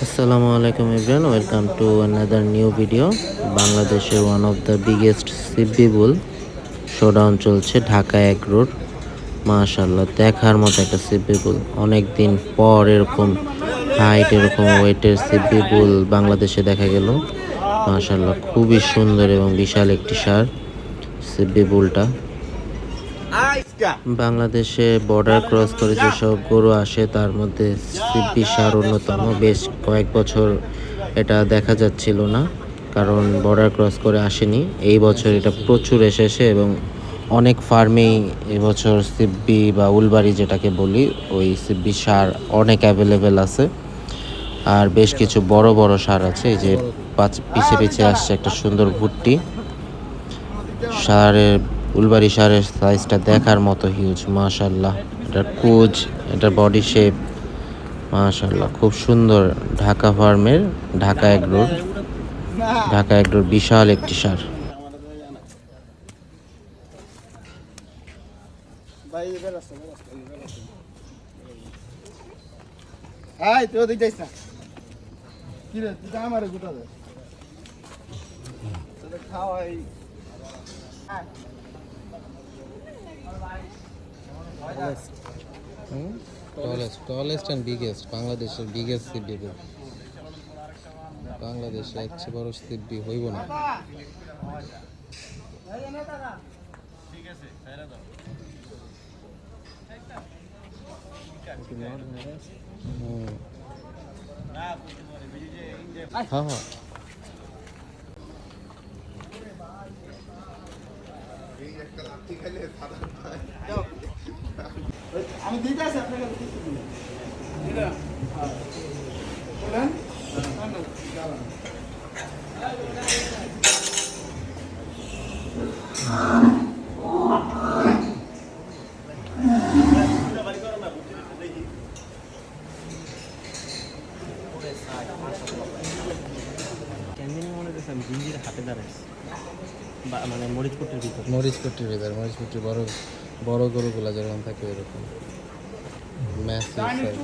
আসসালামু আলাইকুম everyone, welcome to another new video. বাংলাদেশের one of the biggest CP bull showdown চলছে ঢাকা এগ্রোর। মাশাআল্লাহ, দেখার মতো একটা সিপি বুল। অনেক দিন পর এরকম হাইট, এরকম ওয়েটের সিপি বুল বাংলাদেশে দেখা গেল। মাশাআল্লাহ, খুবই সুন্দর এবং বিশাল একটি সার সিপি বুলটা। বাংলাদেশে বর্ডার ক্রস করে যেসব গরু আসে তার মধ্যে সিপি সার অন্যতম। বেশ কয়েক বছর এটা দেখা যাচ্ছিল না, কারণ বর্ডার ক্রস করে আসেনি। এই বছর এটা প্রচুর এসেছে এবং অনেক ফার্মেই এবছর সিপি বা উলবাড়ি যেটাকে বলি, ওই সিপি সার অনেক অ্যাভেলেবেল আছে। আর বেশ কিছু বড় বড় সার আছে। এই যে পিছে পিছে আসছে একটা সুন্দর ভুট্টি সারের। উলবাড়ি সারের সাইজটা দেখার মতো হিউজ। মাশাআল্লাহ, এটার কুজ, এটার বডি শেপ মাশাআল্লাহ খুব সুন্দর। ঢাকা ফার্মের, ঢাকা এগ্রোর বিশাল একটি সার। টলেস্ট অ্যান্ড বিগেস্ট, বাংলাদেশের বিগেস্ট সিপি বুল। বাংলাদেশে এর চেয়ে বড় সিপি হইব না। হ্যাঁ হ্যাঁ, আমি দিতে আছি আপনাকে বলেন। জিঞ্জির হাতে দাঁড়াইছে, মানে মরিচপুটির ভিতর। মরিচপট্টির বড় বড় গরুগুলা যেরকম থাকে এরকম ম্যাসিভ সাইজ।